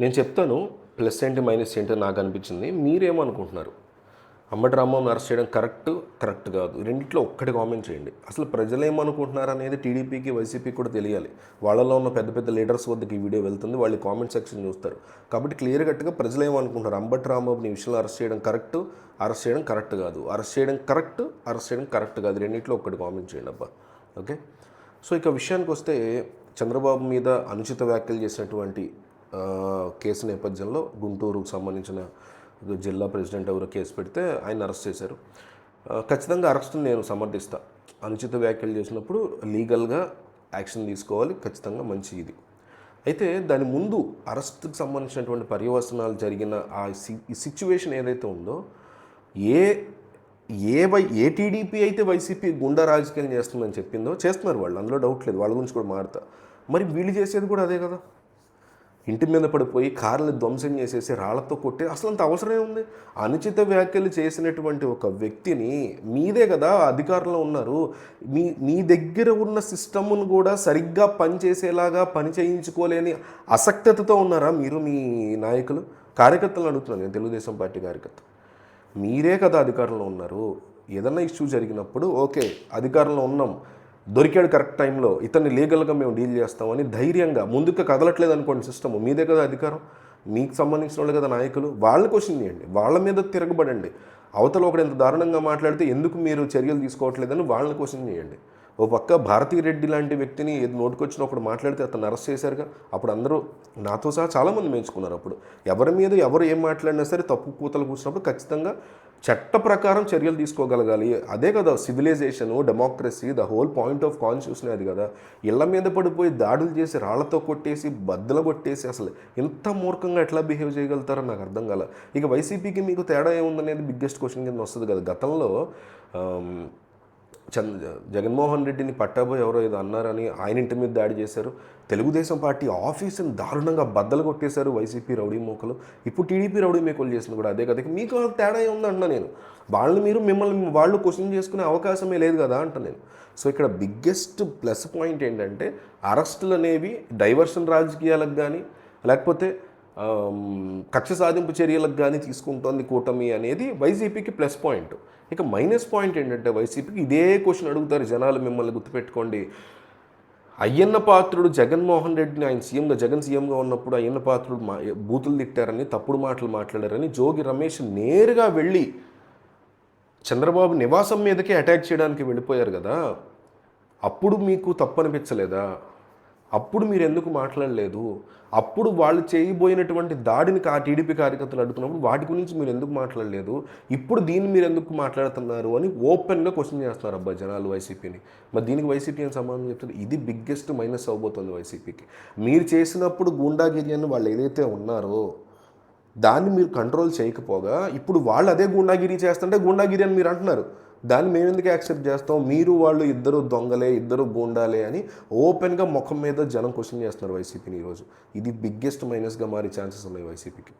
నేను చెప్తాను ప్లస్ ఏంటి మైనస్ ఏంటో నాకు అనిపించింది. మీరేమనుకుంటున్నారు? అంబటి రాంబాబుని అరెస్ట్ చేయడం కరెక్ట్ కాదు. రెండిట్లో ఒక్కటి కామెంట్ చేయండి. అసలు ప్రజలు ఏమనుకుంటున్నారు అనేది టీడీపీకి వైసీపీకి కూడా తెలియాలి. వాళ్ళలో ఉన్న పెద్ద పెద్ద లీడర్స్ వద్దకు ఈ వీడియో వెళ్తుంది. వాళ్ళు కామెంట్ సెక్షన్ చూస్తారు. కాబట్టి క్లియర్ కట్గా ప్రజలు ఏమనుకుంటున్నారు? అంబటి రాంబాబుని ఈ విషయంలో అరెస్ట్ చేయడం కరెక్ట్ కాదు. అరెస్ట్ చేయడం కరెక్ట్ కాదు. రెండిట్లో ఒక్కటి కామెంట్ చేయండి అబ్బా. ఓకే. సో ఇక విషయానికి వస్తే చంద్రబాబు మీద అనుచిత వ్యాఖ్యలు చేసినటువంటి కేసు నేపథ్యంలో గుంటూరుకు సంబంధించిన జిల్లా ప్రెసిడెంట్ ఎవరో కేసు పెడితే ఆయన అరెస్ట్ చేశారు. ఖచ్చితంగా అరెస్ట్ని నేను సమర్థిస్తా. అనుచిత వ్యాఖ్యలు చేసినప్పుడు లీగల్గా యాక్షన్ తీసుకోవాలి, ఖచ్చితంగా మంచి ఇది. అయితే దాని ముందు అరెస్ట్కి సంబంధించినటువంటి పర్యవసనాలు జరిగిన ఈ సిచ్యువేషన్ ఏదైతే ఉందో, ఏ టీడీపీ అయితే వైసీపీ గుండా రాజకీయం చేస్తుందని చెప్పిందో చేస్తున్నారు వాళ్ళు, అందులో డౌట్ లేదు. వాళ్ళ గురించి కూడా మాడతా. మరి వీళ్ళు చేసేది కూడా అదే కదా. ఇంటి మీద పడిపోయి కార్లు ధ్వంసం చేసేసి రాళ్లతో కొట్టి అసలు అంత అవసరమే ఉంది? అనుచిత వ్యాఖ్యలు చేసినటువంటి ఒక వ్యక్తిని, మీదే కదా అధికారంలో ఉన్నారు, మీ దగ్గర ఉన్న సిస్టమ్ను కూడా సరిగ్గా పనిచేసేలాగా పని చేయించుకోలేని అసక్తతతో ఉన్నారా మీరు? మీ నాయకులు కార్యకర్తలను అడుగుతున్నాను నేను, తెలుగుదేశం పార్టీ కార్యకర్త. మీరే కదా అధికారంలో ఉన్నారు. ఏదన్నా ఇష్యూ జరిగినప్పుడు ఓకే అధికారంలో ఉన్నాం, దొరికాడు కరెక్ట్ టైంలో, ఇతన్ని లీగల్గా మేము డీల్ చేస్తామని ధైర్యంగా ముందుకు కదలట్లేదు అనుకోండి సిస్టమ్, మీదే కదా అధికారం, మీకు సంబంధించిన వాళ్ళు కదా నాయకులు. వాళ్ళని క్వశ్చన్ చేయండి, వాళ్ళ మీద తిరగబడండి. అవతల ఒకడు ఎంత దారుణంగా మాట్లాడితే ఎందుకు మీరు చర్యలు తీసుకోవట్లేదని వాళ్ళని క్వశ్చన్ చేయండి. ఓ పక్క భారతీ రెడ్డి లాంటి వ్యక్తిని ఏది నోటుకొచ్చిన ఒకడు మాట్లాడితే అతను అరెస్ట్ చేశారుగా. అప్పుడు అందరూ నాతో సహా చాలామంది మెచ్చుకున్నారు. అప్పుడు ఎవరి మీద ఎవరు ఏం మాట్లాడినా సరే తప్పు కూతలు కూర్చున్నప్పుడు ఖచ్చితంగా చట్ట ప్రకారం చర్యలు తీసుకోగలగాలి. అదే కదా civilisation, democracy, the whole point of constitution అది కదా. ఇళ్ల మీద పడిపోయి దాడులు చేసి రాళ్లతో కొట్టేసి బద్దలు కొట్టేసి అసలు ఇంత మూర్ఖంగా ఎట్లా బిహేవ్ చేయగలుగుతారో నాకు అర్థం కాల. ఇక వైసీపీకి మీకు తేడా ఏముందనేది బిగ్గెస్ట్ క్వశ్చన్ కింద వస్తుంది కదా. గతంలో జగన్మోహన్ రెడ్డిని పట్టాబోయి ఎవరో ఏదో అన్నారని ఆయన ఇంటి మీద దాడి చేశారు. తెలుగుదేశం పార్టీ ఆఫీసుని దారుణంగా బద్దలు కొట్టేశారు వైసీపీ రౌడీ మూకలు. ఇప్పుడు టీడీపీ రౌడీ మూకలు చేసిన కూడా అదే కదా. మీకు తేడా ఉందంటున్నా నేను. మిమ్మల్ని వాళ్ళు క్వశ్చన్ చేసుకునే అవకాశమే లేదు కదా అంట నేను. సో ఇక్కడ బిగ్గెస్ట్ ప్లస్ పాయింట్ ఏంటంటే అరెస్టులు అనేవి డైవర్షన్ రాజకీయాలకు కానీ లేకపోతే కక్ష సాధింపు చర్యలకు కానీ తీసుకుంటోంది కూటమి అనేది వైసీపీకి ప్లస్ పాయింట్. ఇక మైనస్ పాయింట్ ఏంటంటే వైసీపీకి ఇదే క్వశ్చన్ అడుగుతారు జనాలు, మిమ్మల్ని గుర్తుపెట్టుకోండి. అయ్యన్న పాత్రుడు జగన్మోహన్ రెడ్డిని ఆయన జగన్ సీఎంగా ఉన్నప్పుడు అయ్యన్న పాత్రుడు బూతులు తిట్టారని, తప్పుడు మాటలు మాట్లాడారని జోగి రమేష్ నేరుగా వెళ్ళి చంద్రబాబు నివాసం మీదకే అటాక్ చేయడానికి వెళ్ళిపోయారు కదా. అప్పుడు మీకు తప్పు అనిపించలేదా? అప్పుడు మీరు ఎందుకు మాట్లాడలేదు? అప్పుడు వాళ్ళు చేయబోయినటువంటి దాడిని టీడీపీ కార్యకర్తలు అడుగుతున్నప్పుడు వాటి గురించి మీరు ఎందుకు మాట్లాడలేదు? ఇప్పుడు దీన్ని మీరు ఎందుకు మాట్లాడుతున్నారు అని ఓపెన్గా క్వశ్చన్ చేస్తున్నారు అబ్బా జనాలు వైసీపీని. మరి దీనికి వైసీపీ అని సమాధానం చెప్తుంది. ఇది బిగ్గెస్ట్ మైనస్ అవబోతుంది వైసీపీకి. మీరు చేసినప్పుడు గూండాగిరి అని వాళ్ళు ఏదైతే ఉన్నారో దాన్ని మీరు కంట్రోల్ చేయకపోగా ఇప్పుడు వాళ్ళు అదే గూండాగిరి చేస్తుంటే గూండాగిరి అని మీరు అంటున్నారు. దాన్ని మేము ఎందుకు యాక్సెప్ట్ చేస్తాం? మీరు వాళ్ళు ఇద్దరు దొంగలే, ఇద్దరు గూండాలే అని ఓపెన్గా ముఖం మీద జనం క్వశ్చన్ చేస్తున్నారు వైసీపీని ఈరోజు. ఇది బిగ్గెస్ట్ మైనస్గా మారే ఛాన్సెస్ ఉన్నాయి వైసీపీకి.